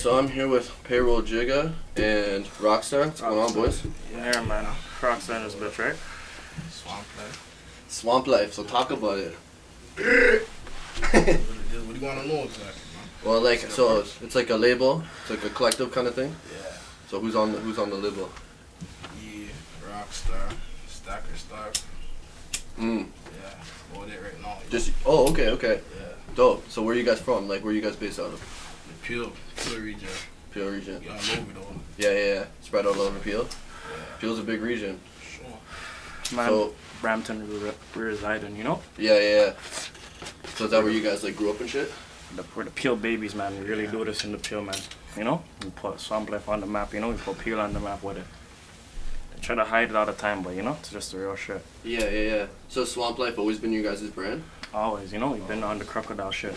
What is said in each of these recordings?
So I'm here with Payroll Jigga and Rockstar. What's going on, boys? Yeah, man. Rockstar in this bitch, right? SwampLife. So talk about it. What do you want to know exactly, man? Well, like, so it's like a label. It's like a collective kind of thing. Yeah. So who's on the label? Yeah, Rockstar, Stacker Star. Mm. Yeah, all that right now. Just okay. Yeah. Dope. So where are you guys from? Like, where are you guys based out of? The Peel region. Peel region. Yeah, all over though. Yeah. Spread all over Peel. Yeah. Peel's a big region. Sure. Man, So Brampton, we reside in, you know? yeah. So is that where you guys like grew up and shit? We're the Peel babies, man. We really do this in the Peel, man. You know? We put SwampLife on the map, you know? We put Peel on the map with it. They try to hide it all the time, but you know? It's just the real shit. Yeah. So SwampLife always been you guys' brand? Always, you know? We've been on the crocodile shit.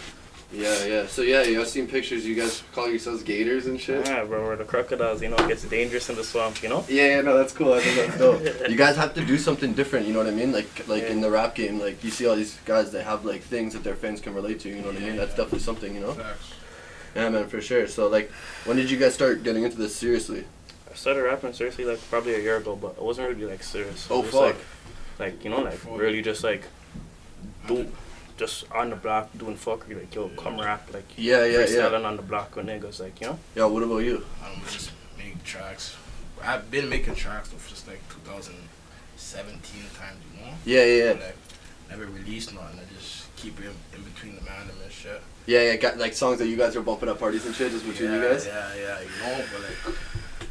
Yeah. So yeah, I've seen pictures. You guys call yourselves gators and shit. Yeah, bro, we're the crocodiles, you know? It gets dangerous in the swamp, you know? Yeah, no, that's cool. I think that's dope. You guys have to do something different, you know what I mean? Like Yeah. in the rap game, like you see all these guys that have like things that their fans can relate to, you know what I mean? That's definitely something, you know? Facts. Yeah, man, for sure. So like, when did you guys start getting into this seriously? I started rapping seriously like probably a year ago, but it wasn't really like serious. Oh, It was fuck. Like, you know, like really just like just on the block doing fuckery, like yo, come rap, like Yeah. freestyling on the block with niggas, like, you know? Yeah, what about you? Just make tracks. I've been making tracks since like 2017 times, you know? Yeah. But, like, never released nothing. I just keep it in between the man and shit. Yeah, got like songs that you guys are bumping at parties and shit just between you guys? Yeah, you know, but like,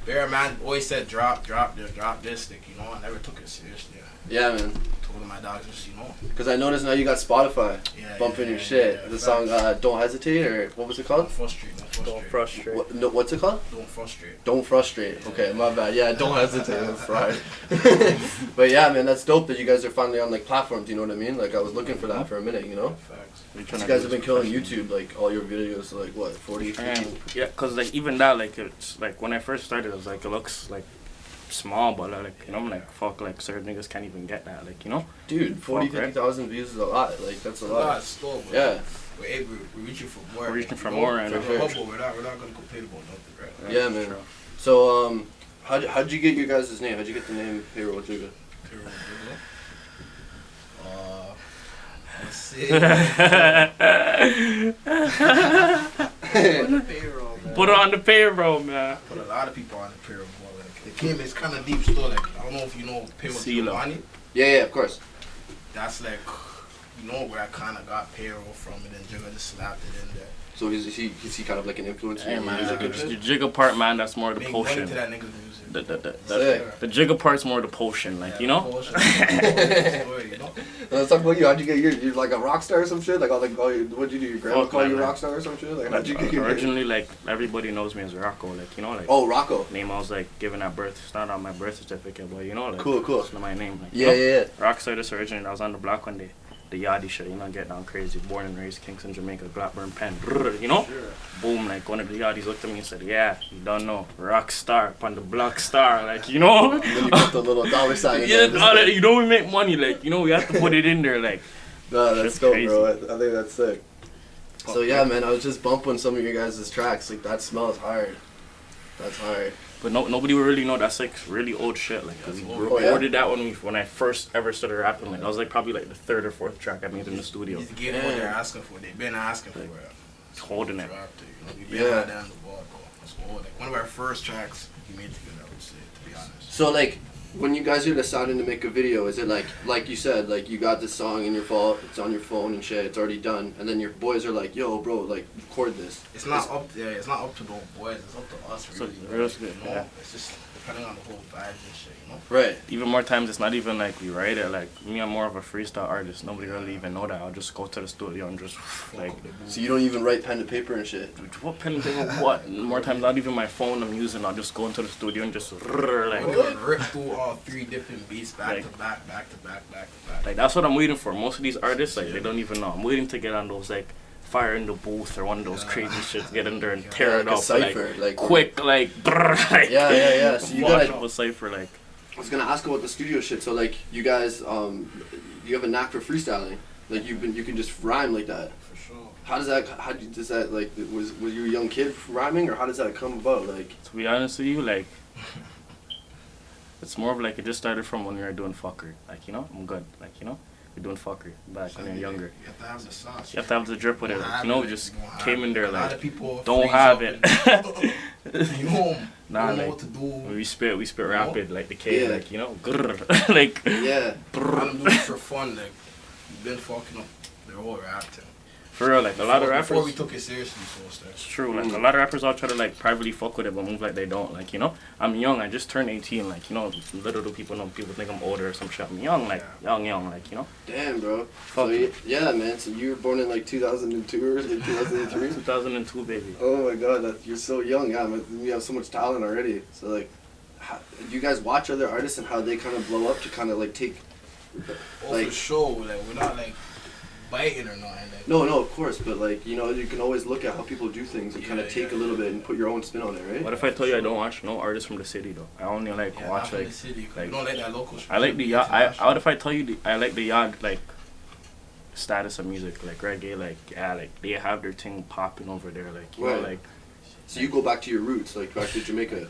Bear Man always said drop this, like, you know, I never took it seriously. Yeah, man. Told my dogs just, you know. Because I noticed now you got Spotify bumping your shit. Yeah, the song Don't Hesitate, or what was it called? Don't frustrate. What's it called? Don't frustrate. Don't frustrate. Okay, my bad. Yeah, don't hesitate. That's right. But yeah, man, that's dope that you guys are finally on like platforms. You know what I mean? Like I was looking for that for a minute. You know? Facts. You guys have been killing YouTube. Like all your videos, like what, 40, 50? Yeah, cause like even that, like it's like when I first started, it was like it looks like small, but like, you know, I'm like fuck, like certain niggas can't even get that, like, you know. Dude, 40, Fuck, right? 50,000 views is a lot. Like that's a lot. Still, Yeah. We're reaching for more. We're reaching for more, and For sure. We're not gonna complain about nothing, right? Yeah, man. Sure. So how'd you get your guys' name? How'd you get the name Payroll Jigga? Payroll Jigga. Let's see. Payroll, man. Put it on the payroll, man. Put a lot of people on the payroll. Like, the game is kind of deep still. Like, I don't know if you know Payroll CeeLo. Jigga. Yeah, of course. That's like, you know, where I kind of got payroll from, and then Jigga just slapped it in there. So is he kind of like an influencer? Hey, in man, music and the shit? jigga part, man, that's more the Make money potion. to that nigga's music. The jigga part's more the potion, like, you know. Potion. Story, you know? Let's talk about you. How'd you get you're like a rock star or some shit? Like, what'd you do? Your grandma Fuck, call you a man. rock star or some shit? Like, how'd you get your Originally, like everybody knows me as Rocco, like, you know, like. Oh, Rocco. Name I was like given at birth. It's not on my birth certificate, but you know, like. Cool. It's not my name. Like, Yeah, you know? yeah. Rockstar this originally. I was on the block one day. The yachty shit, you know, get down crazy. Born and raised Kingston, Jamaica, Blackburn, Penn. You know? Sure. Boom, like one of the yachties looked at me and said, yeah, you don't know. Rockstar upon the block star, like, you know? And then you put the little dollar sign in Yeah, there. you know we make money, like, you know, we have to put it in there, like. No, that's Shit's dope, crazy. bro. I think that's sick. So yeah, man, I was just bumping some of your guys' tracks. Like, that smells hard. That's hard. But nobody would really know that's like really old shit. Like, cause we Oh, yeah? recorded that when I first ever started rapping. Like, I was like probably like the third or fourth track I made in the studio. He's getting what they're asking for. They've been asking for it. Holding it. Dropped it, you know? We've been high down the ball, bro. That's all. Like, one of our first tracks we made together, I would say, to be honest. So like, when you guys are deciding to make a video, is it like you said, like you got this song in your phone, it's on your phone and shit, it's already done, and then your boys are like, yo, bro, like record this. It's not up there. It's not up to those boys. It's up to us, So, really. real you shit, know? yeah. It's just depending on the whole vibes and shit, you know? Right. Even more times, it's not even like we write it. Like me, I'm more of a freestyle artist. Nobody really even know that. I'll just go to the studio and just like. So you don't even write pen to paper and shit. What pen and paper? What? More times, not even my phone I'm using. I'll just go into the studio and just like. Rip through all three different beats back Like- to back, back to back, back to back. Like that's what I'm waiting for. Most of these artists, like they don't even know. I'm waiting to get on those like fire in the booth or one of those crazy shits. Get in there and tear it Like a up, cypher, like- quick, like. Like Yeah. So you watch gotta. up a cipher, like. I was gonna ask about the studio shit. So like, you guys, you have a knack for freestyling. Like you can just rhyme like that. For sure. does that, like, was you a young kid rhyming, or how does that come about? Like, To be honest with you, like, it's more of like it just started from when we were doing fuckery. Like, you know, I'm good. Like, you know, we're doing fuckery back when you're younger. You have to have the sauce. You have to have the drip with it. Like, you know, just came in there A lot like, of people don't freeze have up it. and you know, Nah, don't know like, what to do. we spit rapid, like the kid, Yeah. like, you know, grrr, like, yeah. I'm doing it for fun. Like, we've been fucking up the whole rap thing. for real, like, a lot of Before we rappers, took it seriously, so it's like, it's true, like, a lot of rappers all try to, like, privately fuck with it, but move like they don't, like, you know, I'm young, I just turned 18, like, you know, little do people know, people think I'm older or some shit, I'm young, like, young, like, you know. Damn, bro. Fuck So yeah, man. So you were born in like 2002 or 2003? 2002, baby. Oh my god, you're so young. Yeah, man, you have so much talent already. So like, do you guys watch other artists and how they kind of blow up to kind of like take, for sure, like, we're not like biting or nothing. Like, No, of course, but like, you know, you can always look at how people do things and kind of take a little bit and put your own spin on it, right? What if I tell you I don't watch no artists from the city though? I only like yeah, watch not from like the city, 'cause like- we don't like that local shit. I like the Yeah, yard. What if I tell you I like the yard like status of music like reggae like yeah like they have their thing popping over there like you know Right. like So you go back to your roots, like back to Jamaica.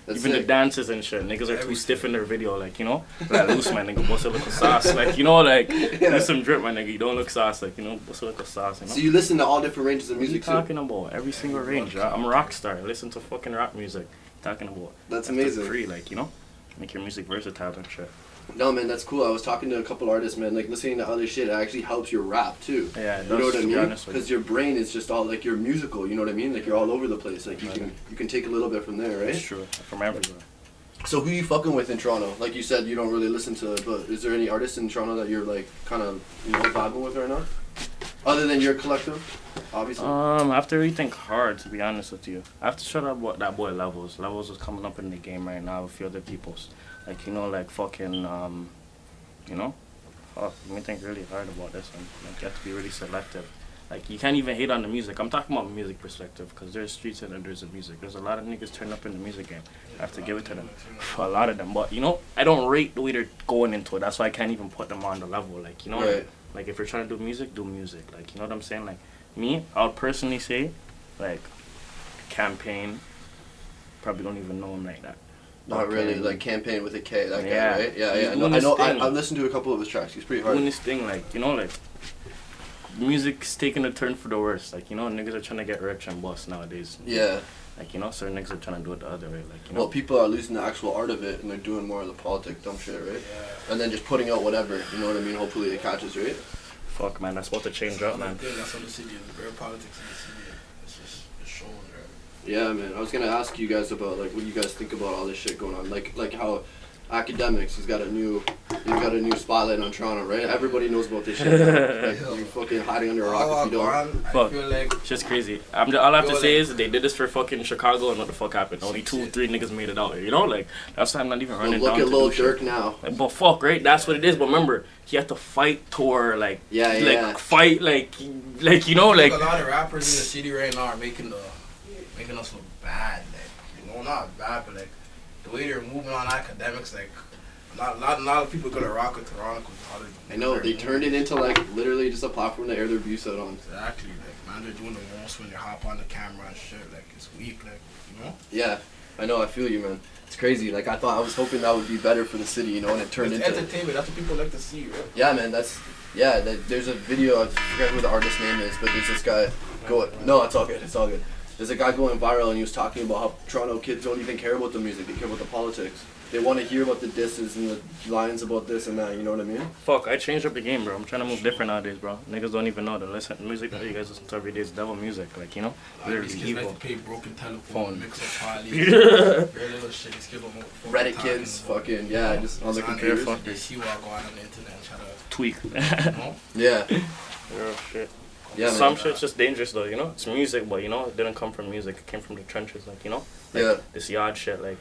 That's even the sick. dances and shit niggas are too stiff in their video like you know like loose my nigga bust a little sauce like you know like there's some drip my nigga you don't look sauce like you know bust a little sauce you know. So you listen to all different ranges of What are you music too. talking about? Every single range. I'm a rock star. I listen to fucking rock music. Talking about. That's the amazing. Free, like, you know? Make your music versatile and shit. No, man, that's cool. I was talking to a couple artists, man. Like listening to other shit, it actually helps your rap too. Yeah, it You does, know what I to be mean? honest with Because you. your brain is just all like you're musical. You know what I mean? Like you're all over the place. Like you can take a little bit from there, It's right? true. From everywhere. So who you fucking with in Toronto? Like you said, you don't really listen to, but is there any artists in Toronto that you're like kind of vibing with right now? Other than your collective, obviously. I have to really think hard, to be honest with you. I have to shut up what that boy Levels. Levels is coming up in the game right now with a few other people's. Like, you know, like fucking, you know? Fuck, let me think really hard about this one. Like, you have to be really selective. Like, you can't even hate on the music. I'm talking about music perspective, because there's streets and there's the music. There's a lot of niggas turn up in the music game. I have to give it to them. A lot of them. But, you know, I don't rate the way they're going into it. That's why I can't even put them on the level. Like, you know? Right. Like, if you're trying to do music, do music. Like, you know what I'm saying? Like, me, I would personally say, like, Campaign, probably don't even know him like that. Not really, like Campaign with a K, that Yeah. guy, right? Yeah, He's yeah. doing I know. his thing. I've listened to a couple of his tracks. He's pretty hard. Doing this thing, like, you know, like, music's taking a turn for the worse. Like, you know, niggas are trying to get rich and boss nowadays. Yeah. Like, you know, certain niggas are trying to do it the other way. Like, you know. Well, people are losing the actual art of it, and they're doing more of the politics, dumb shit, right? Yeah. And then just putting out whatever. You know what I mean? Hopefully it catches, right? Fuck, man, that's about to change up, man. That's what the city is. Very politics in the city. It's just it's showing, right? Yeah, man. I was gonna ask you guys about like what you guys think about all this shit going on. Like how Akademiks, he's got a new spotlight on Toronto, right? Everybody knows about this shit. Now. Like, you're fucking hiding under a rock if you don't. I Fuck. feel like It's just crazy. All I have to Yo, say like- is they did this for fucking Chicago, and what the fuck happened? Only 2, 3 niggas made it out. You know, like that's why I'm not even Well, running look down at to Lil do shit. Durk now. Like, but fuck, right? That's what it is. But remember, he had to fight tour, like, Yeah, like yeah. fight, like you know, like like a lot of rappers in the city right now are making us look bad. Like, you know, not bad, but like the way they're moving on Akademiks, like not a lot of people gonna rock with Toronto. I know they turned it into like literally just a platform to air their abuse out on. Exactly, like man, they're doing the most when they hop on the camera and shit. Like it's weak, like you know. Yeah, I know. I feel you, man. It's crazy. Like I was hoping that would be better for the city, you know, and it turned It's into. entertainment. That's what people like to see, right? Yeah, man. There's a video. I forget who the artist's name is, but there's this guy going. No, it's all good. It's all good. There's a guy going viral, and he was talking about how Toronto kids don't even care about the music; they care about the politics. They want to hear about the disses and the lines about this and that. You know what I mean? fuck. I changed up the game, bro. I'm trying to move different nowadays, bro. Niggas don't even know the music that you guys listen to every day is devil music, like you know, literally These kids like evil. to pay broken telephone, Phone. mix up parties, Yeah. very little shit. These kids don't know what the fuck Reddit they're talking kids, about, fucking you know? just on the It's computers. there, They see what go on the internet and try to, Tweak. you know. Yeah, Real shit. yeah, Some man. shit's just dangerous though, you know. It's music, but you know, it didn't come from music. It came from the trenches, like you know. Like, Yeah. This yard shit, like.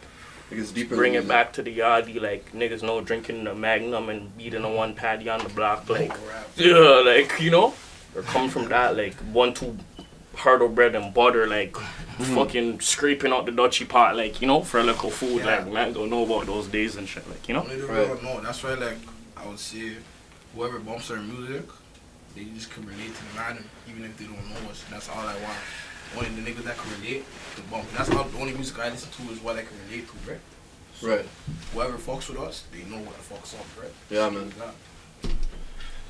Because deeper. Bring than it music. back to the yardie, like niggas know drinking the Magnum and beating the one patty on the block, like Rap. yeah, like you know, or come from that, like 1-2 hurdle bread and butter, like fucking scraping out the dutchy pot, like you know, for local food, Yeah. like man don't know about those days and shit, like you know. Only the Right. real know. That's why, like, I would say, whoever bumps their music, they just can relate to the man, even if they don't know us. That's all I want. Only the niggas that can relate to bump. That's all the only music I listen to is what I can relate to, right? So Right. whoever fucks with us, they know what the fuck's up, right? Yeah, man. Yeah.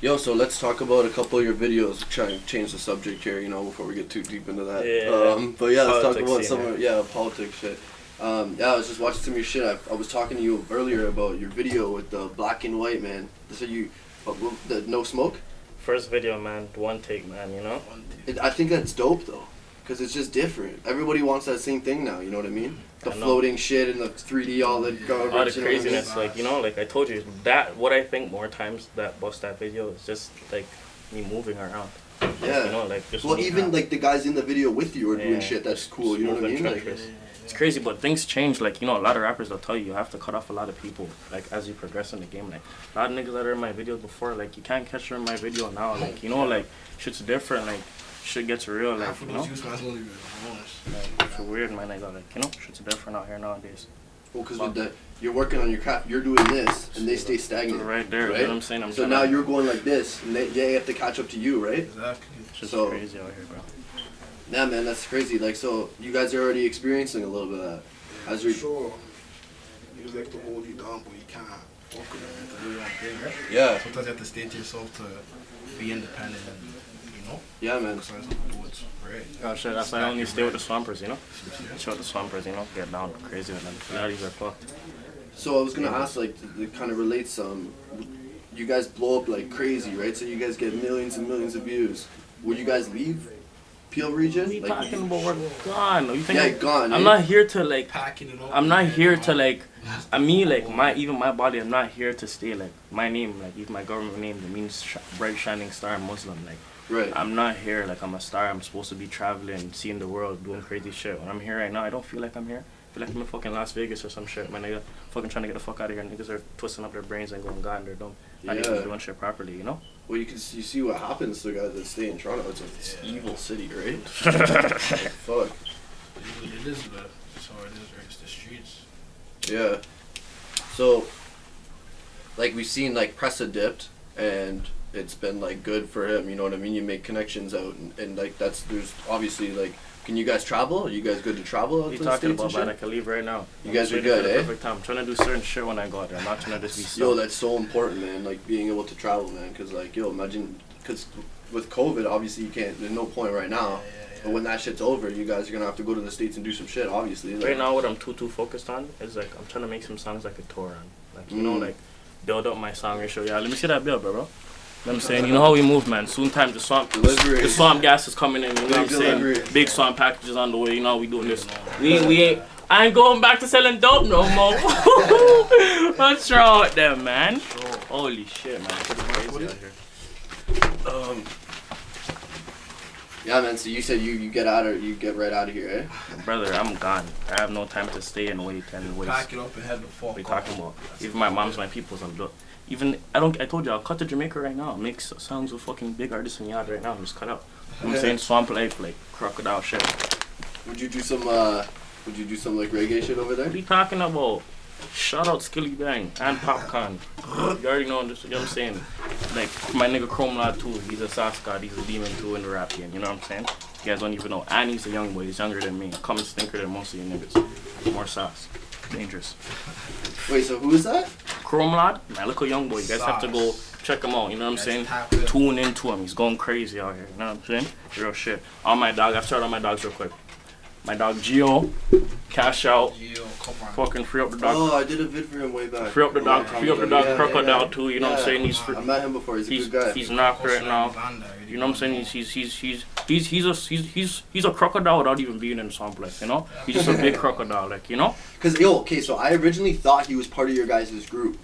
Yo, so let's talk about a couple of your videos. Try and change the subject here, you know, before we get too deep into that. Yeah. But yeah, let's talk Politics about scene, some of, politics shit. Yeah, I was just watching some of your shit. I was talking to you earlier about your video with the black and white, man. So the no smoke? First video, man. One take, man. You know. I think that's dope though, cause it's just different. Everybody wants that same thing now. You know what I mean? The I know. floating shit and the 3D, all the garbage. All the you know what I mean? craziness, like, you know, like I told you, that what I think more times that bust that video is just like me moving around. Yeah. You know, like just. Well, moving even around. like the guys in the video with you are doing Yeah. shit that's cool. You know what I Moving mean? Like, treacherous. It's crazy, but things change. Like, you know, a lot of rappers will tell you have to cut off a lot of people, like, as you progress in the game. Like, a lot of niggas that are in my videos before, like, you can't catch them in my video now. Like, you know, like, shit's different. Like, shit gets real. Like, Half of you those know, youth man's gonna be honest. like, it's weird, man. I got like, you know, shit's different out here nowadays. well, because with that, you're working on your craft, you're doing this, and they stay stagnant. Right there, right? you know what I'm saying? So now you're going like this, and they have to catch up to you, right? Exactly. shit's so- crazy out here, bro. Yeah, man, that's crazy. Like, so you guys are already experiencing a little bit of that. As For you, sure. Niggas like to hold you down, but you can't fuck with them and to do your own thing, right? yeah, Sometimes you have to stay to yourself to be independent and, you know, yeah, man. exercise on what's right. Oh shit, that's why I only stay with the swampers, you know? Chill with the swampers, you know? Get down crazy with them. Realities are fucked. So I was gonna ask, like, it kind of relates. You guys blow up like crazy, right? So you guys get millions and millions of views. Will you guys leave Peel region? What are you Like, talking about? We're gone. You think yeah, gone. I'm eh? not here to like. Packing it up. I'm not here to like. Like my body. I'm not here to stay like my name. Like even my government name. It means bright shining star Muslim. Like Right. I'm not here like I'm a star. I'm supposed to be traveling, seeing the world, doing crazy shit. When I'm here right now, I don't feel like I'm here. I feel like I'm in fucking Las Vegas or some shit. My nigga, fucking trying to get the fuck out of here. Niggas are twisting up their brains and going God, they're dumb. Not even Yeah. doing shit properly, you know. Well, you see what happens to guys that stay in Toronto. It's an evil city, right? Fuck. It is the, that's how it is, right? It's the streets. Yeah. So, like we've seen, like Pressa dipped, and it's been like good for him. You know what I mean? You make connections out, and like there's obviously like. Can you guys travel? Are you guys good to travel out What are to you the talking States about, and man? I shit? can leave right now. You guys are I'm waiting for good, the eh? Perfect time. I'm trying to do certain shit when I go out there. I'm not trying to just be Yo, stuck. that's so important, man. Like being able to travel, man. Cause like, yo, imagine, cause with COVID, obviously you can't. There's no point right now. But when that shit's over, you guys are gonna have to go to the States and do some shit. Obviously. Like, Right now, what I'm too focused on is like I'm trying to make some songs I could tour on. Like you know, Mm. like build up my song ratio. Yeah, let me see that bill, bro. You know what I'm saying? You know how we move, man. Soon time the Delivery. swamp gas is coming in, you know what I'm Big delivery. saying? Big swamp packages on the way, you know how we doing this. We ain't I ain't going back to selling dope no more. What's wrong with them, man? Holy shit, man. It's crazy out here. Yeah, man. So you said you get right out of here, eh? Brother, I'm gone. I have no time to stay and wait and waste. Pack it up and head the fuck What are you off. talking about? Even my mom's my people's. Even I told you I'll cut to Jamaica right now. Make songs with fucking big artists in yard right now. Just cut out. You know what I'm saying? SwampLife, like crocodile shit. Would you do some like reggae shit over there? What are you talking about? Shout out Skilly Bang and Popcorn. You already know this, you know what I'm saying? Like my nigga Chrome Lord too. He's a sauce god. He's a demon too in the rap game. You know what I'm saying? You guys don't even know. And he's a young boy. He's younger than me. Coming stinker than most of you niggas. More sauce. Dangerous. Wait, so who is that? Chrome Lord, my little young boy. You guys have to go check him out. You know what I'm saying? Tune into him. He's going crazy out here. You know what I'm saying? Real shit. All my dog. I've started on my dogs real quick. My dog Gio, cash out. Yo, come on. Fucking free up the dog. Oh, I did a vid for him way back. Free up the dog. Free up the dog. Yeah, Crocodile yeah. too. You know what I'm saying? He's free. I met him before. He's a good guy. He's knocked right now. You know what I'm saying? He's a crocodile without even being in some place. You know? He's just a big crocodile, like you know. Cause okay, so I originally thought he was part of your guys' group,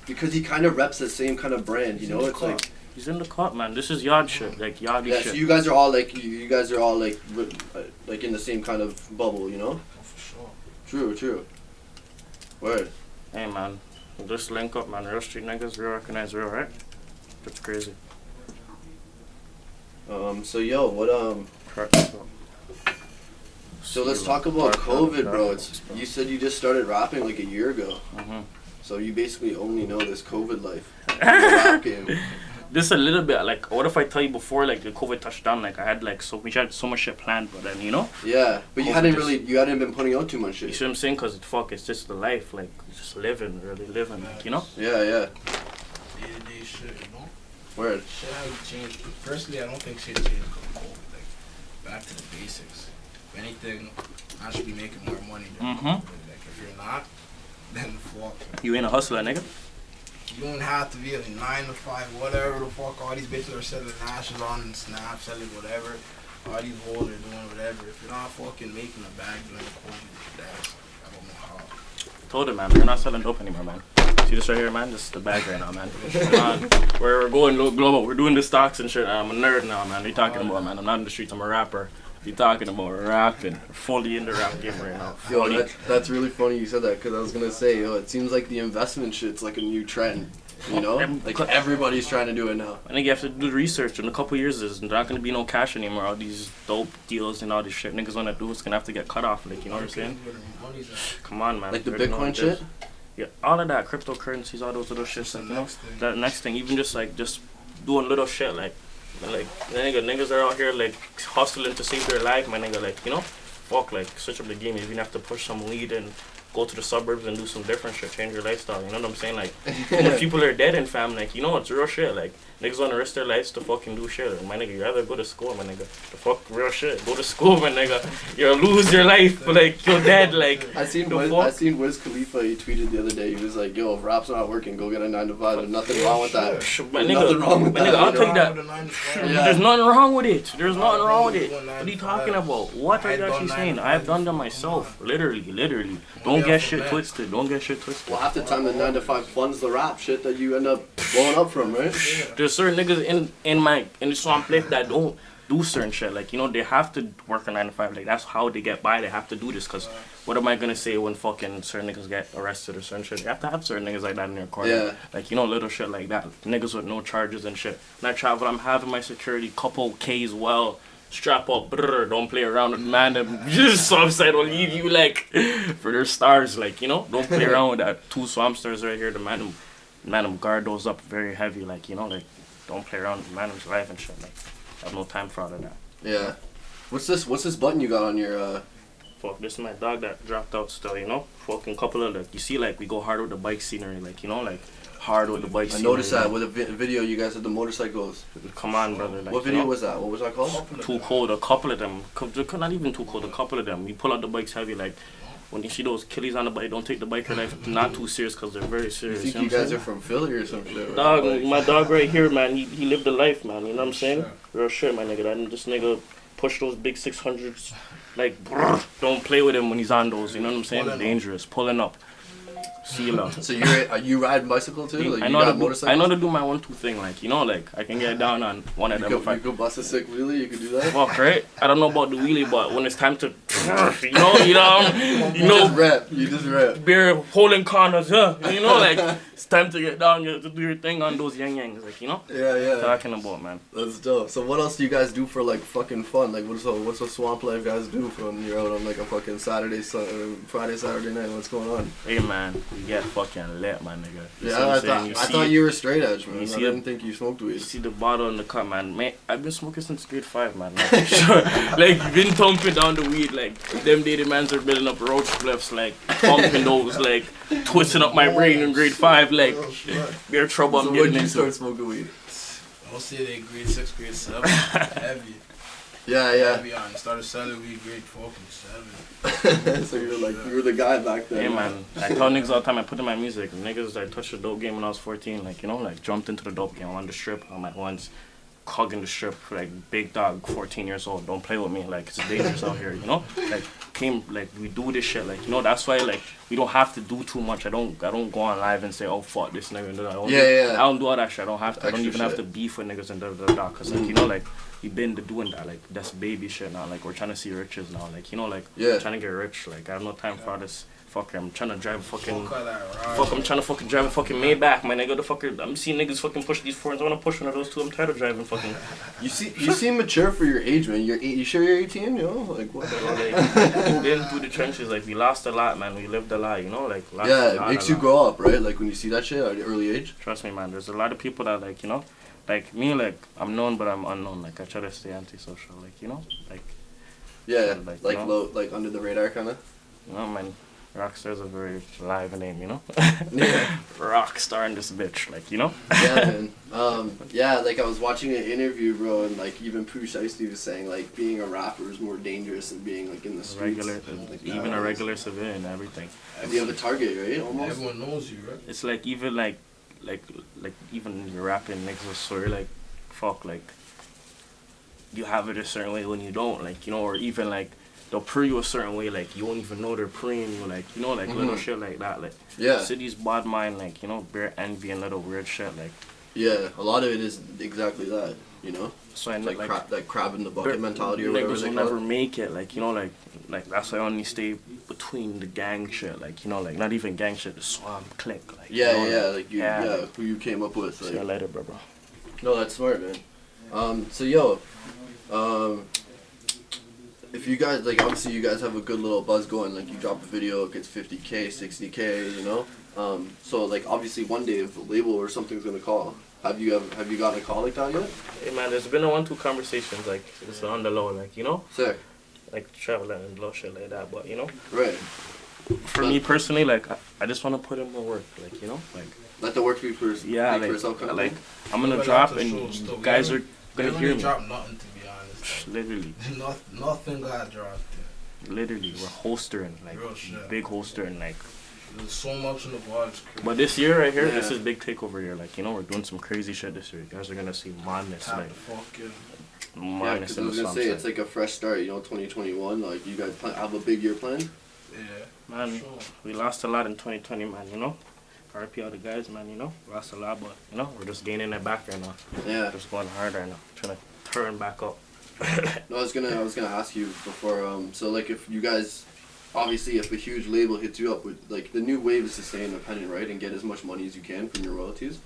because he kind of reps the same kind of brand. You know, it's like. He's in the cut, man. This is yard shit, like yardy Yeah, shit. so you guys are all like like in the same kind of bubble, you know? Oh, for sure. True. Word. Hey man, just link up, man. Real street niggas, real recognize real, right? That's crazy. So yo, what Correct. So let's talk about COVID, bro. You said you just started rapping like a year ago. Mhm. So you basically only know this COVID life. in the rap game. This a little bit like, what if I tell you before like the COVID touched down, like I had like we had so much shit planned, but then Yeah, but you hadn't been putting out too much shit. You see what I'm saying? Cause it's just the life, like just living, really living, like Yeah. Day-to-day shit, Word. Shit hasn't changed. Personally, I don't think shit changed because of COVID. Like back to the basics. If anything, I should be making more money. Like if you're not, then fuck. You ain't a hustler, nigga. You don't have to be a 9 to 5, whatever the fuck. All these bitches are selling ashes on Snap, selling whatever. All these hoes are doing whatever. If you're not fucking making a bag during the COVID, that's I don't know how. Told him, man, we're not selling dope anymore, man. See this right here, man? This is the bag right now, man. We're going global. We're doing the stocks and shit. I'm a nerd now, man. What are you talking about, man? I'm not in the streets. I'm a rapper. What are you talking about? We're rapping. We're fully in the rap game right now. Yo, that's really funny you said that, because I was going to say, it seems like the investment shit's like a new trend. Like everybody's trying to do it now. I think you have to do the research. In a couple of years, there's not going to be no cash anymore. All these dope deals and all this shit niggas want to do is going to have to get cut off. Like, you know what I'm saying? Come on, man. Like the Bitcoin shit? Yeah, all of that. Cryptocurrencies, all those little shits. Like, that next thing, even just doing little shit. Like niggas are out here, like, hustling to save their life, my nigga. Like, fuck, like, switch up the game. You even have to push some weed and go to the suburbs and do some different shit, change your lifestyle, you know what I'm saying? Like, when people are dead in fam, like, it's real shit. Like, niggas want to risk their lives to fucking do shit. Like, my nigga, you rather go to school, my nigga. The fuck, real shit. Go to school, my nigga. You'll lose your life, but, like, you're dead, like. I seen Wiz Khalifa, he tweeted the other day, he was like, yo, if rap's not working, go get a 9 to 5. There's nothing wrong with that. My nigga, I'll take that. There's nothing wrong with it. There's nothing wrong with it. What are you talking about? What are you actually saying? I've done that myself. Literally. Don't get shit twisted. Well, half the time the 9 to 5 funds the rap shit that you end up blowing up from, right? There's certain niggas in the SwampLife that don't do certain shit. Like, they have to work a 9 to 5. Like, that's how they get by. They have to do this. Because what am I going to say when fucking certain niggas get arrested or certain shit? You have to have certain niggas like that in your corner. Yeah. Like, little shit like that. Niggas with no charges and shit. When I travel, I'm having my security couple K's well. Strap up, don't play around with man. Just Swampside will leave you like for their stars, like don't play around with that. 2 swamp stars right here. The man guard those up very heavy, like like don't play around with man's life and shit. Like I have no time for all of that. Yeah. What's this button you got on your? Fuck, this is my dog that dropped out still. Fucking couple of like you see like we go hard with the bike scenery, like like. Hard with the bike. I noticed that with a video you guys had the motorcycles. Come on, brother. Like, what video was that? What was that called? Too cold. A couple of them. Not even too cold. A couple of them. You pull out the bikes heavy. Like when you see those killies on the bike, don't take the biker life not too serious because they're very serious. You think you guys are from Philly or some shit? Dog, my dog right here, man. He lived a life, man. You know what I'm saying? Real shit, my nigga. This nigga push those big 600s. Like, don't play with him when he's on those. You know what I'm saying? Dangerous. Pulling up. Sealer. So you ride bicycle too? Like I know to do my 1-2 thing, like like I can get down on one of them. You could bust a sick wheelie. You could do that. Fuck right. I don't know about the wheelie, but when it's time to, you just rap. Beer holding corners, like it's time to get down. You have to do your thing on those yangs, like Yeah. Talking about, man. That's dope. So what else do you guys do for like fucking fun? Like what's the Swamp Life guys do when you're out on like a fucking Friday, Saturday night? What's going on? Hey man. You get fucking lit, my nigga. I thought you were straight edge, man. I didn't think you smoked weed. You see the bottle in the cup, man. I've been smoking since grade 5, man. Like, been thumping down the weed, like, them dated mans are building up roach spliffs, like, pumping those, like, twisting up my brain in grade 5, like, beer trouble I'm getting into. When did you start smoking weed? I'll say they grade 6, grade 7, heavy. Yeah. Heavy on. Started selling weed grade 4 from 7. So you were the guy back then. Yeah, man. I tell niggas all the time I put in my music. Niggas, I touched the dope game when I was 14. Like, jumped into the dope game on the strip. I'm at once hugging the strip, like, big dog, 14 years old. Don't play with me. Like, it's dangerous out here, Like, we do this shit. Like, that's why, like, we don't have to do too much. I don't go on live and say, oh, fuck this nigga. I don't do all that shit. I don't have to. I don't even have to beef with niggas and da-da-da. Because, like, we've been doing that, like, that's baby shit now. Like, we're trying to see riches now. Like, trying to get rich. Like, I have no time for all this. Fuck, I'm trying to drive a fucking... I'm trying to fucking drive a fucking Maybach, my nigga. The fucker... I'm seeing niggas fucking push these foreigns. I want to push one of those too. I'm tired of driving fucking... You seem mature for your age, man. You sure you're 18, Like, what? Like, been through the trenches. Like, we lost a lot, man. We lived a lot, Like, it makes you grow up, right? Like, when you see that shit at an early age. Trust me, man. There's a lot of people that, like, like me, like I'm known but I'm unknown. Like I try to stay antisocial. Like you know, like Yeah, you know? low, like under the radar kind of. you know, man. Rockstar's a very live name, you know. Yeah. Rockstar in this bitch, like you know. Yeah, man. Yeah, like I was watching an interview, bro, and like even Pooh Shiesty was saying like being a rapper is more dangerous than being like in the streets. Regular, even a regular civilian, and everything. You have a target, right? Almost. Everyone knows you, right? It's like even like even you're rapping, niggas will swear like, fuck, like you have it a certain way when you don't, like you know, or even like they'll pre you a certain way, like you won't even know they're preying you, like you know, like little shit like that, like Yeah. city's bad mind, like you know, bare envy and little weird shit, like Yeah, a lot of it is exactly that, you know. so I It's like like that crab in the bucket mentality or whatever niggas they will call never it. make it, like you know, like that's why I only stay between the gang shit, like you know, like not even gang shit, the swamp clique, like Yeah, you know, yeah, like, like you, yeah. yeah, who you came up with. See you Like, later, bro. no, that's smart, man. So yo, if you guys like, obviously you guys have a good little buzz going. Like you drop a video, it gets 50K, 60K, you know. So like obviously one day if a label or something's gonna call, have you gotten a call like that yet? Hey man, there's been a 1-2 conversations, like it's on the low, like you know, Sick. like traveling and low shit like that, but you know. Right. For me personally, like I just want to put in more work, like you know, like Let the work speak for, yeah, speak like, for itself kind of like thing. I'm gonna But drop that's a and show still. you guys are We gonna haven't hear even me. dropped nothing, to be honest. Literally, Nothing got dropped. literally, we're holstering, like Real shit. big holstering, like. There's so much in the box. But this year right here, this Yeah. is big takeover year. Like you know, we're doing some crazy shit this year. You guys are gonna see madness, Tap like the fucking. Yeah, madness because I in the was gonna slums. say Like. it's like a fresh start. You know, 2021. Like you guys have a big year planned. Yeah. Man, Sure. we lost a lot in 2020, man. You know, RP all the guys, man. You know, lost a lot, but you know, we're just gaining it back right now. Yeah. Just going hard right now, trying to turn back up. No, I was gonna ask you before. So like, if you guys, obviously, if a huge label hits you up with like the new wave is to stay independent, right, and get as much money as you can from your royalties.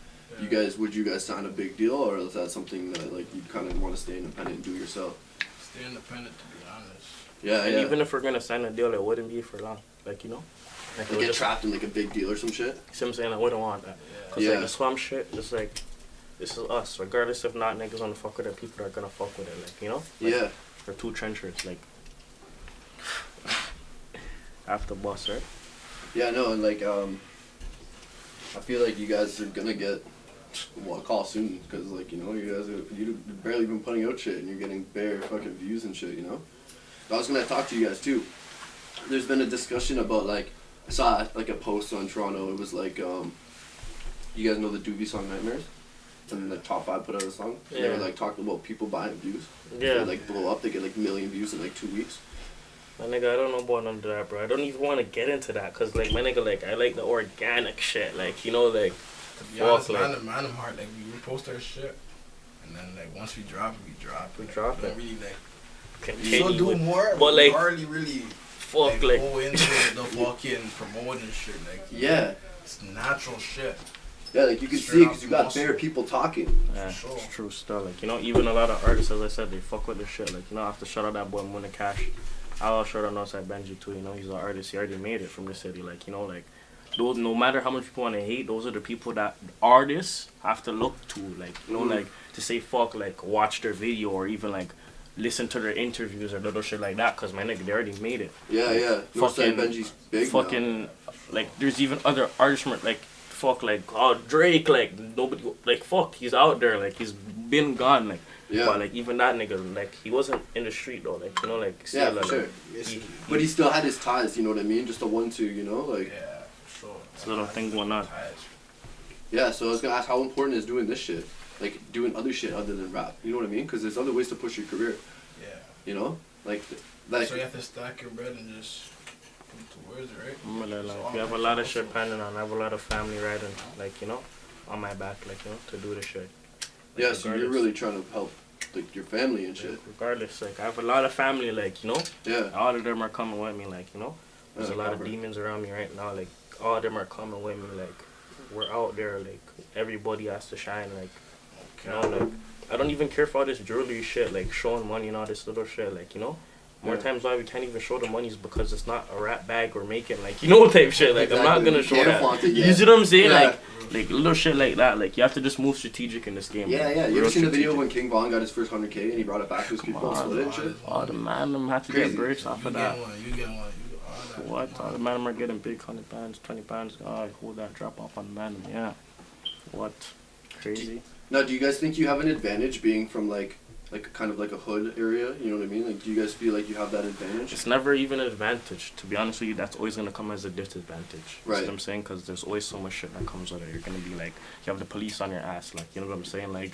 Would you guys sign a big deal, or is that something that like you kind of want to stay independent and do yourself? Stay independent, to be honest. Yeah, And yeah. even if we're gonna sign a deal, it wouldn't be for long. Like you know, like Like we're get just, trapped in like a big deal or some shit. see what I'm saying? Like we don't want that. Cause Yeah. like the swamp shit, just like this is us. Regardless if not niggas wanna fuck with it, people are gonna fuck with it. Like you know. Like, Yeah. We're two trenchers, like after boss, right? Yeah, no, and like I feel like you guys are gonna get a call soon because like you know you guys you've barely been putting out shit and you're getting bare fucking views and shit. You know. I was gonna talk to you guys too. There's been a discussion about like I saw like a post on Toronto. It was like you guys know the Doobie song Nightmares, and the top 5 put out a song. And they were Yeah. like talking about people buying views. Yeah. They like blow up. They get like 1 million views in like 2 weeks. My nigga, I don't know about none of that, bro. I don't even want to get into that, cause like my nigga, like I like the organic shit, like you know, like To be fuck, honest, like man, I'm hard. Like we post our shit, and then like once we drop it, we drop it. We Like, drop we don't it. really like. continue. We'll do with- more, but, but like, we hardly really fuck, like go into the fucking promoting shit. Like Yeah. it's natural shit. Yeah, like you can Straight see off because you the got muscle. bare people talking. yeah, sure. it's true stuff. Like you know, even a lot of artists, as I said, they fuck with this shit. Like you know, I have to shout out that boy Muna Cash. I'll shout out Northside Benji too. You know, he's an artist. He already made it from the city. Like you know, like those. No matter how much people want to hate, those are the people that artists have to look to. Like you know, like to say fuck, like watch their video or even like listen to their interviews or little shit like that. Cause my nigga, they already made it. Yeah, yeah. Northside Benji's big fucking like there's even other artists like fuck like Drake, like nobody, like fuck, he's out there, like he's been gone, like Yeah. but like even that nigga, like he wasn't in the street though, like you know, like Yeah, still, for like, sure. But he still had his ties, you know what I mean? Just a 1-2, you know, like. Yeah, sure. It's a little thing going on. Yeah, so I was gonna ask how important is doing this shit, like doing other shit other than rap. You know what I mean? Because there's other ways to push your career. Yeah. You know, like. So you have to stack your bread and just put towards it, right? Like, we have a lot of shit pending on. I have a lot of family riding, like you know, on my back, like you know, to do the shit. Like, Yeah, so you're regardless. really trying to help, like your family and shit. Regardless, like I have a lot of family, like you know, Yeah. all of them are coming with me, like you know. There's a Yeah, lot of cover. demons around me right now, like all of them are coming with me, like we're out there, like everybody has to shine, like you know, like I don't even care for all this jewelry shit, like showing money and all this little shit, like you know, More times why we can't even show the money is because it's not a rap bag we're making, like, you know, type shit. Like, I'm not gonna show that. You see what I'm saying? Like little shit like that. Like, you have to just move strategic in this game. Yeah, bro. yeah. You ever seen the video when King Von got his first 100K and he brought it back to his people and split it and shit? All the man have to get bricks off of that. You get one. What? All the man are getting big 100 pounds, 20 pounds. Oh, hold that drop off on the man. Yeah. What? Crazy. Now, do you guys think you have an advantage being from like kind of like a hood area? You know what I mean? Like, do you guys feel like you have that advantage? It's never even an advantage. To be honest with you, that's always gonna come as a disadvantage. Right. You see what I'm saying? Because there's always so much shit that comes with it. You're gonna be like, you have the police on your ass. Like, you know what I'm saying? Like,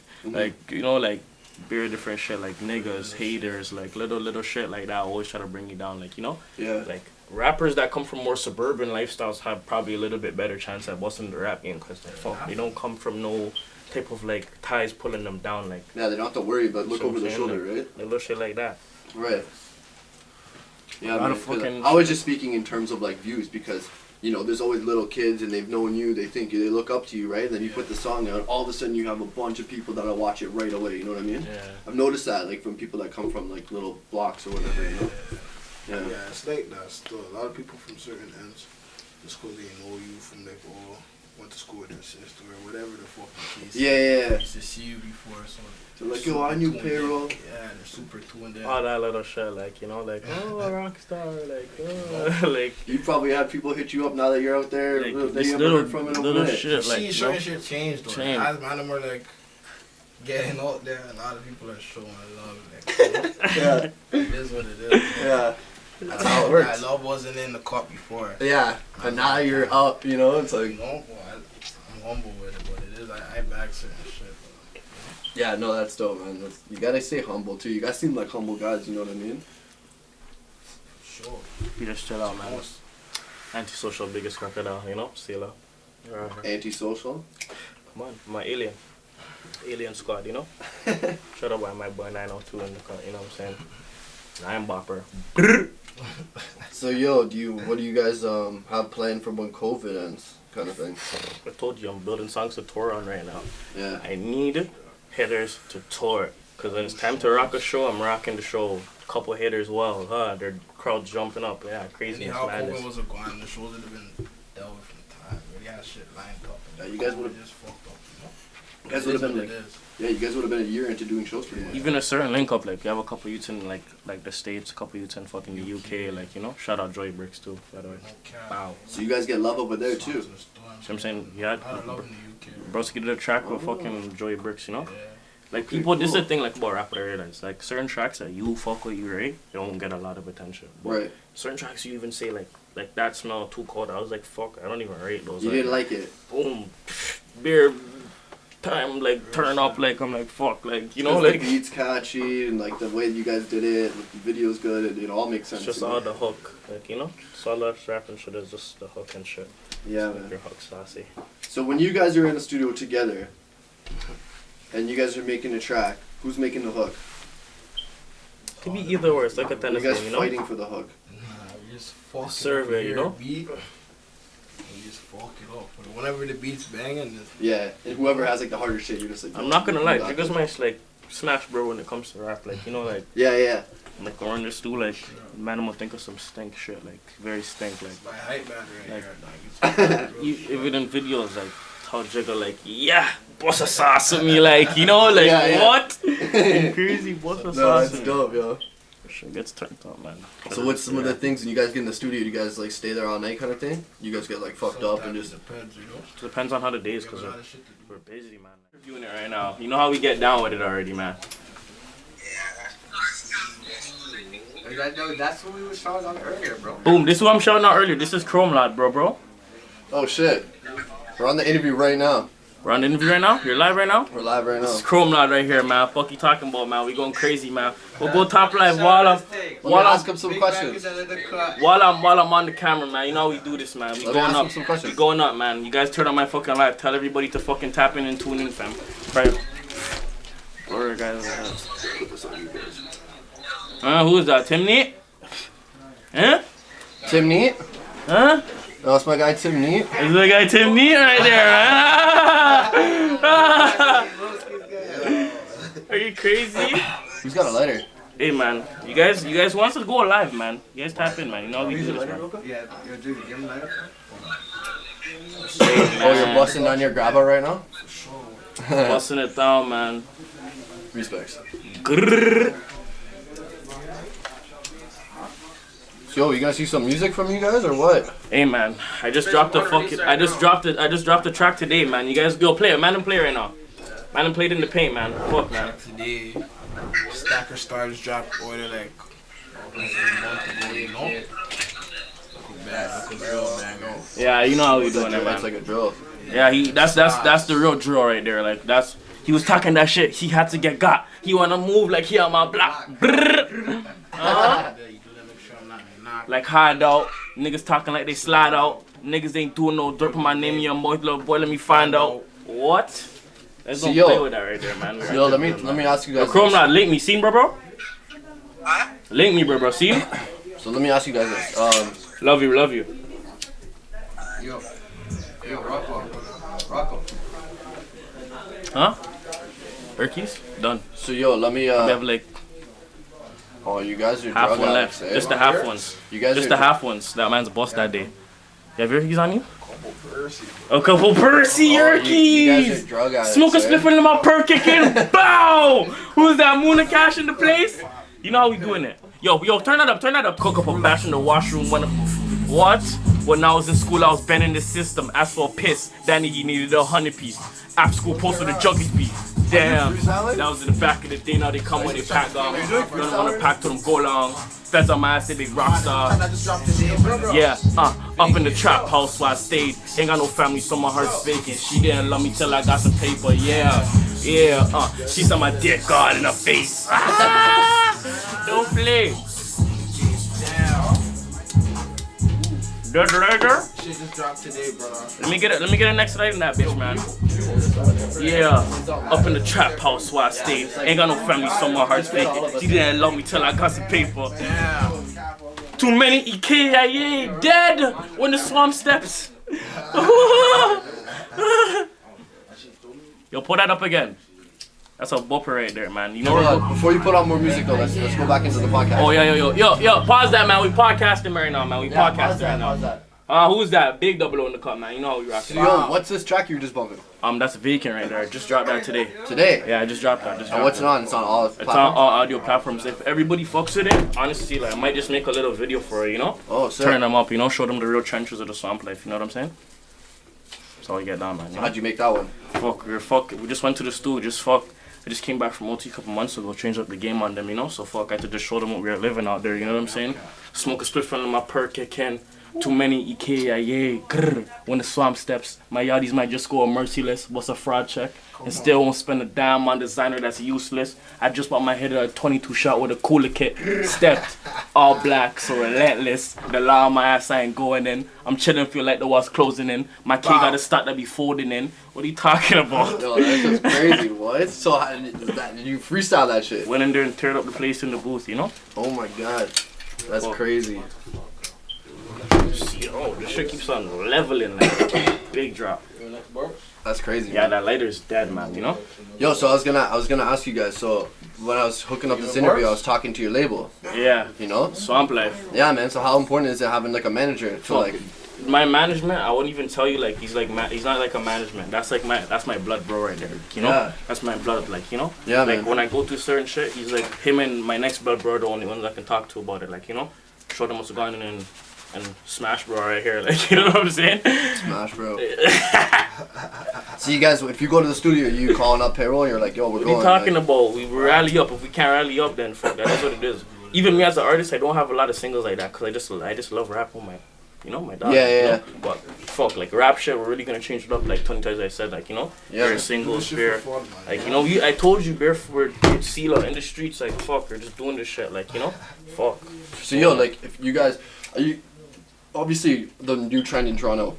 you know, like, very different shit. Like niggas, haters, like little shit like that. Always try to bring you down. Like, you know. Yeah. Like rappers that come from more suburban lifestyles have probably a little bit better chance at busting the rap game because they don't come from no type of like ties pulling them down. Like, yeah, they don't have to worry but look over the shoulder, like, right? Little shit like that. Right. Yeah, man, I was just speaking in terms of like views because, you know, there's always little kids and they've known you, they look up to you, right? And then you put the song out, all of a sudden you have a bunch of people that'll watch it right away, you know what I mean? Yeah. I've noticed that, like, from people that come from like little blocks or whatever, you know? Yeah. Yeah, it's like that still. A lot of people from certain ends, just because they know you from like, went to school with their sister or whatever the fucking case. Yeah. Used to see you before, so They're like, yo, I knew Payroll. Yeah, they're super tuned in. All that little shit, like, you know, like, oh, a rock star, like, oh, like. You probably had people hit you up now that you're out there. Like, They haven't little, heard from it in a little minute. shit, like, see, certain shit changed though. Change. As man, are like getting out there. A lot of people are showing love. Like, you know? Yeah. It is what it is. Yeah. That's how it works. That love wasn't in the cup before. Yeah. And now you're up, you know? It's like. You know, I'm humble with it, but it is. I back certain shit. But, Yeah, no, that's dope, man. You gotta stay humble too. You guys seem like humble guys, you know what I mean? sure. You just chill out, man. Antisocial, biggest crocodile, you know? Sailor. Antisocial? Come on, my alien. Alien squad, you know? Shut up, my boy 902 in the car, you know what I'm saying? Nine bopper. So, yo, what do you guys have planned for when COVID ends, kind of thing? I told you I'm building songs to tour on right now. Yeah. I need hitters to tour. Because when it's time to rock a show, I'm rocking the show. Couple hitters, well, their crowd's jumping up. Yeah, crazy. Anyhow, COVID was a gone. The shows would have been dealt with from time. We had shit lined up. Yeah, you guys would have just fucked up, you know? You guys would have been like, yeah, you guys would have been a year into doing shows pretty much. Even a certain link up, like you have a couple youths in like the States, a couple youths in fucking the UK, like, you know. Shout out Joy Bricks too, by the way. Wow. So you guys get love over there too. So I'm saying, yeah, broski did a track with fucking Joy Bricks, you know. Yeah. Like people, this is the thing like about rap that I realize. Like certain tracks that you fuck with, you right, they don't get a lot of attention. But Right. certain tracks you even say like that smell too cold. I was like, fuck, I don't even rate those. You didn't like it. Boom, beer time, like turn up, like I'm like fuck, like, you know, the like beat's catchy and like the way you guys did it, like, the video's good, and it all makes sense. it's just all the hook, like, you know, it's all that rap and shit is just the hook and shit. Yeah, Like man. your hook saucy. So when you guys are in the studio together, and you guys are making a track, who's making the hook? Could be either or. It's like a You tennis guys game, you know. fighting for the hook. Nah, we just fuck Survey, it you know? Beat, and we just fuck it up. But whenever the beat's banging, just Yeah, and whoever has like the harder shit, you're just like. I'm not gonna lie, that niggas good. might like smash, bro, when it comes to rap, like, you know, like. Yeah. Like we're in this too, like, man, I'm gonna think of some stink shit, like very stink, like. by hype man right Like- here, dog. Even in videos, like how Jigga, like, yeah, bossa sauce with me, like, you know, like Yeah. what? Crazy bossa No, sauce. that's dope, yo. Shit gets turned on, man. So what's some of the things when you guys get in the studio? You guys like stay there all night, kind of thing? You guys get like fucked up and just. Depends, you know? Depends on how the day is, We cause have a lot of shit to do. we're busy, man. We're doing it right now. You know how we get down with it already, man. That's what we were shouting out earlier, bro. Boom. This is what I'm shouting out earlier. This is Chrome Lad, bro. Oh shit! We're on the interview right now. We're on the interview right now. You're live right now. We're live right This now. is Chrome Lad right here, man. Fuck you talking about, man. We going crazy, man. We'll go top live while Let me ask him some questions. I'm on the camera, man. You know how we do this, man. We Let me going ask up. him some questions. We going up, man. You guys turn on my fucking live. Tell everybody to fucking tap in and tune in, fam. Right. Where guys? Who is that? Tim Neat? Huh? Tim Neat? Huh? No, it's my guy Tim Neat. Is the guy Tim Neat right there, man? Are you crazy? Who's got a lighter? Hey man, you guys want us to go live, man. You guys tap in, man. You know we do this, man. Yeah, you're doing give him lighter. Oh, you're busting down your grabber right now? Busting it down, man. Respects. Grrr. So, yo, you gonna see some music from you guys or what? Hey man, I just dropped a track today, man. You guys go play it, man, and play right now. Man, and played in the paint, man. Fuck, man. Today, Stacker Stars dropped order like a month ago, you know? Bad, look a drill banger. Yeah, you know how we doing it, That's man. like a drill. Yeah, that's the real drill right there. Like he was talking that shit. He had to get got. He wanna move like he on my block. Brrr. Like hide out. Niggas talking like they slide out. Niggas ain't doing no dirt for my name in your mouth, little boy. Let me find out. What? Let's don't play with that right there, man. Yo, let me ask you guys. Chrome not link me, seen bro? Link me, bro. See? So let me ask you guys this. Love you. Yo, Rocco. Huh? Urkies? Done. So yo, let me We have like Oh, you guys are half drug one addicts, left. eh? Just the half ones. You guys Just are the half ones. That man's a boss that day. You have Urkies on you? A couple Percy Oh, you guys Urkies! are drug addicts. Smoke a eh? spliff in my per kicking. Bow! Who's that Moona Cash in the place? You know how we doing it. Yo, turn that up. Cook up a bash in the washroom when what? When I was in school, I was bending the system. Asked for a piss. That nigga needed a 100 piece. After school, posted the juggies beat. Damn, that was in the back of the day. Now they come when they pack on. Don't wanna pack to them go long. Feds on my ass, say big rock star. Yeah, up in the trap house where I stayed. Ain't got no family, so my heart's vacant. She didn't love me till I got some paper. Yeah, she saw my dick God in her face. Don't play. Dirt later. Shit just dropped today, bro. Let me get a next light in that bitch, man. Yeah, up in the trap house where I stayed. Ain't got no family, so my heart's vacant. She didn't love me till I got some paper. Too many EKIA dead when the swamp steps. Yo, put that up again. That's a bumper right there, man. You know Hold on, before you put on more music though, let's go back into the podcast. Oh, yo, pause that, man. We podcasting right now, man. We podcasting right now. Who's that? Big double in the cut, man. You know how we rocking. So, yo, what's this track you were just bumping? That's Vacant right there. Just dropped that today. Today? Yeah, I just dropped that. And what's it on? It's on all platforms? It's on all audio platforms. If everybody fucks with it, honestly, like I might just make a little video for it, you know? Oh, sick. Turn them up, you know? Show them the real trenches of the swamp life, you know what I'm saying? That's all you get down, man. You know? How'd you make that one? Fuck. We just went to the stool, just fuck. I just came back from OT a couple months ago, changed up the game on them, you know? So fuck, I had to just show them what we were living out there, you know what I'm saying? Smoke a split from my perk, it can. Too many EKIA, grrr. When the swamp steps, my yardis might just go merciless. What's a fraud check? And still won't spend a dime on designer that's useless. I just bought my head a 22 shot with a cooler kit. Stepped, all black, so relentless. The law on my ass, I ain't going in. I'm chilling, feel like the wall's closing in. My key got a start that be folding in. What are you talking about? Yo, that's just crazy. What? So, did you freestyle that shit? Went in there and teared up the place in the booth, you know? Oh my god. That's crazy. Yo, this shit keeps on leveling, like big drop. That's crazy. Yeah, that lighter's dead, man, you know? Yo, so I was gonna ask you guys, so when I was hooking up this interview, I was talking to your label. Yeah. You know? SwampLife. Yeah, man. So how important is it having like a manager to like? My management, I wouldn't even tell you like he's not like a management. That's my blood bro right there. You know? Yeah. That's my blood, like, you know? Yeah, like man. when I go through certain shit, he's like him and my next blood bro are the only ones I can talk to about it, like, you know? Show them what's going on and smash bro right here, like, you know what I'm saying? Smash, bro. So you guys, if you go to the studio, you calling up Payroll, and you're like, yo, we're What going. are you talking about? We rally up. If we can't rally up, then fuck that. That's what it is. Even me as an artist, I don't have a lot of singles like that because I just love rap on my, you know, my dog. Yeah, you know? yeah. But fuck, like rap shit, we're really gonna change it up. Like 20 times I said, like, you know, Yeah. bare singles, bare, like, you know, I told you, bare for Sela in the streets, like fuck, we're just doing this shit, like, you know, fuck. So yo, like, if you guys, are you, obviously the new trend in Toronto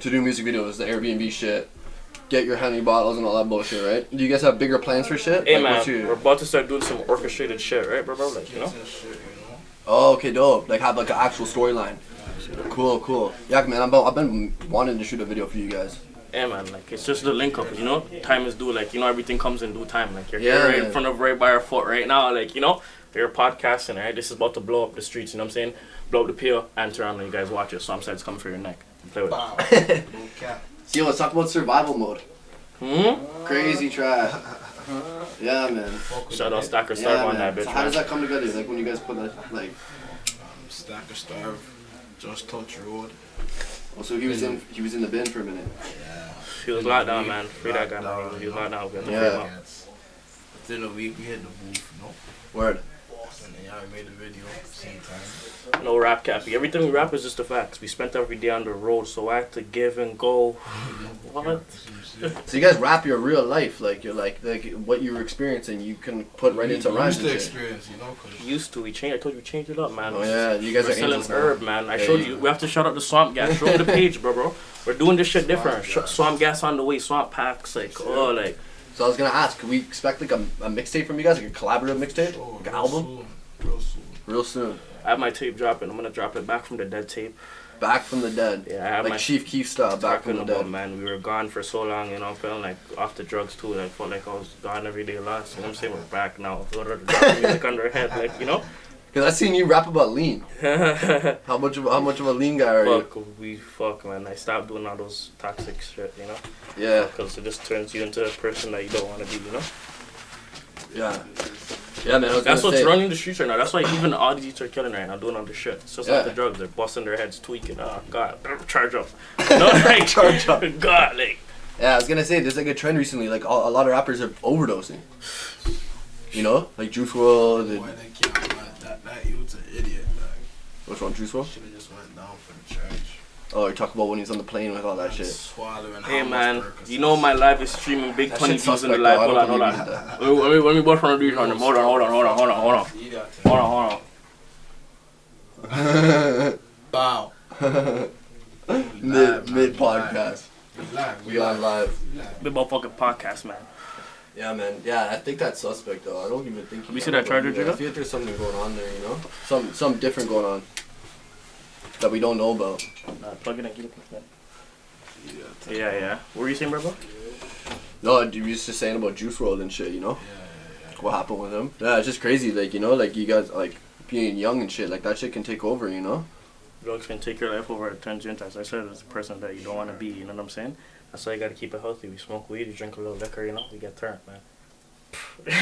to do music videos, the Airbnb shit, get your honey bottles and all that bullshit, right? Do you guys have bigger plans for shit? Hey like, man, what's your... we're about to start doing some orchestrated shit, right, bro? Like, you know. Oh, okay, dope. Like have like an actual storyline. Cool. Yeah, man, I've been wanting to shoot a video for you guys. Yeah, man, like it's just the link up, you know. Time is due, like, you know, everything comes in due time. Like you're Yeah, here right man. in front of right by our foot right now, like, you know. you're podcasting, right? This is about to blow up the streets, you know what I'm saying? Blow up the pill, and turn around and you guys watch it. Swamp side's coming for your neck. Play with it. No cap. See, let's talk about survival mode. Crazy trash. Yeah, man. Shout out Stacker Starve on that bitch. So how does that come together? Like when you guys put that, like. Stacker Starve, Just Touch Road. Oh, so he was in the bin for a minute. Yeah. He was locked down, man. Free that guy, man. He was locked down. Yeah. Within a week, we hit the booth, you know? Word. And then yeah, we made a video at the same time. No rap cappy. Everything we rap is just the facts. We spent every day on the road, so I had to give and go. What? So you guys rap your real life, like you're like what you were experiencing, you can put right into rhymes. Used to experience, you know? Used to. We changed. I told you we changed it up, man. Oh yeah, you guys We're are selling angels now. herb, man. I showed you. We have to shout out the Swamp Gas. Show me the page, bro. We're doing this shit different. Swamp Gas on the way. Swamp Packs, like like. So I was gonna ask, could we expect like a mixtape from you guys, like a collaborative mixtape, like an album? Real soon. I have my tape dropping. I'm gonna drop it back from the dead tape. Back from the dead. Yeah, I have like my Chief Keef style. Back from the dead. Man, we were gone for so long, you know. Feeling like off the drugs too. Like felt like I was gone every day last. You know what I'm saying? We're back now. Dropping music under our head, like you know. Cause I seen you rap about lean. How much of a lean guy are you? Fuck, man. I stopped doing all those toxic shit, you know. Yeah. Because it just turns you into a person that you don't want to be, you know. Yeah. Yeah, man. That's what's running the streets right now. That's why even the oddies are killing right now, doing all this shit. It's just like the drugs. They're busting their heads, tweaking. Oh, God. Charge up. No, like, charge up. God, like. Yeah, I was gonna say, there's like a trend recently, like a lot of rappers are overdosing. You know? Like Juice WRLD. That youth's an idiot. Like, which one, Juice WRLD? Should've just went down for the charge. Oh, you talk about when he's on the plane with all that shit. Hey man, you know my live is streaming big 20 views in the live. Hold on. Let me bust one of these on them. Hold on. Bow. Mid podcast. We on live. Big motherfucking podcast, man. Yeah, man. Yeah, I think that's suspect though. I don't even think. We see that charger, Jigga? I feel like there's something going on there, you know? Something different going on that we don't know about. Plug it in, get it. Yeah. What were you saying, bro? No, you were just saying about Juice WRLD and shit, you know? Yeah. What happened with him? Yeah, it's just crazy, like, you know, like you guys, like, being young and shit, like that shit can take over, you know? Drugs can take your life over. It turns you into, as I said, as a person that you don't want to be, you know what I'm saying? That's why you gotta keep it healthy. We smoke weed, we drink a little liquor, you know? We get turned, man.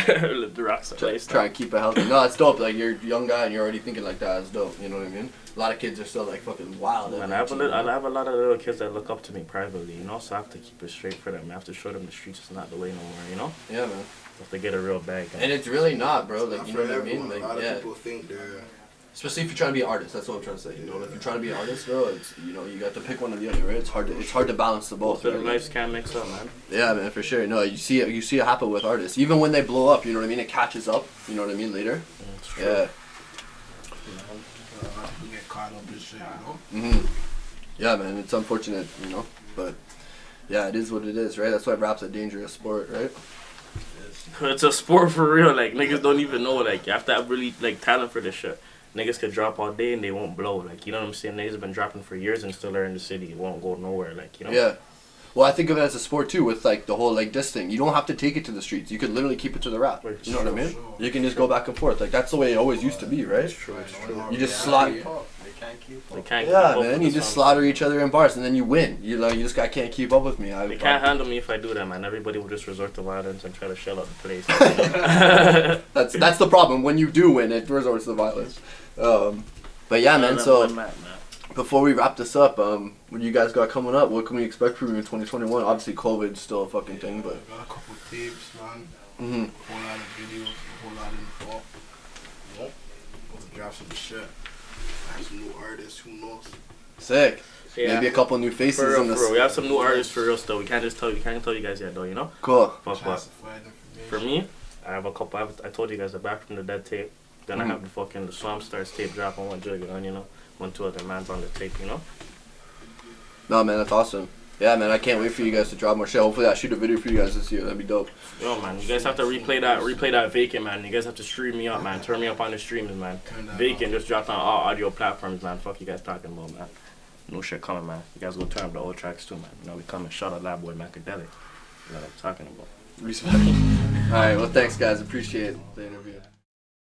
Live the rocks place. Try and keep it healthy. No, it's dope. Like, you're a young guy and you're already thinking like that. It's dope. You know what I mean? A lot of kids are still like fucking wild. Man, I have a lot of little kids that look up to me privately, you know? So I have to keep it straight for them. I have to show them the streets is not the way no more, you know? Yeah, man. If they get a real bag. And it's really not, bro. Like, you know what I mean? Like, a lot of people think they're... Especially if you're trying to be an artist. That's what I'm trying to say. You know, if you're trying to be an artist, bro, it's, you know, you got to pick one or the other, right? It's hard to balance the both. Right? Lives can't mix up, man. Yeah, man, for sure. No, you see it happen with artists. Even when they blow up, you know what I mean? It catches up. You know what I mean? Later. It's true. Yeah. You get caught up in shit, you know? Yeah, man. It's unfortunate, you know, but yeah, it is what it is, right? That's why rap's a dangerous sport, right? It's a sport for real. Like, niggas don't even know. Like, you have to have really, like, talent for this shit. Niggas could drop all day and they won't blow. Like, you know what I'm saying? Niggas have been dropping for years and still are in the city. It won't go nowhere. Like, you know? Yeah. Well, I think of it as a sport too, with like the whole like diss thing. You don't have to take it to the streets. You could literally keep it to the rap. You know what I mean? You can just go back and forth. Like that's the way it always used to be, right? It's true. You just slaughter. They can't keep Yeah, up man. with You us just on- slaughter each other in bars, and then you win. You like this guy can't keep up with me. They can't handle me if I do that, man. Everybody will just resort to violence and try to shell out the place. You know? That's the problem. When you do win, it resorts to violence. But yeah, man. So before we wrap this up, what you guys got coming up? What can we expect from you in 2021? Obviously, COVID's still a fucking thing, but. Got a couple tapes, man. Mhm. A whole lot of videos, a whole lot of info. Yep. We'll drop some shit. Have some new artists, who knows? Sick. Yeah. Maybe a couple new faces For real, in this. for real. We have some new artists for real still. We can't tell you guys yet though, you know? Cool. Fuck what. Classified information. For me, I have a couple. I told you guys the Back from the Dead tape. Then I have the Swamp Stars tape drop on 1 Jigga, and you know, 2 other mans on the tape, you know. No, man, that's awesome. Yeah, man, I can't wait for you guys to drop more shit. Hopefully, I shoot a video for you guys this year. That'd be dope. Yo, man, you guys have to replay that Vacant, man. You guys have to stream me up, man. Turn me up on the streams, man. Vacant just dropped on all audio platforms, man. Fuck you guys talking about, man. No shit coming, man. You guys go turn up the old tracks too, man. You know we coming. Shout out that boy Macadelic. You know what I'm talking about. Respect. All right, well, thanks, guys. Appreciate the interview.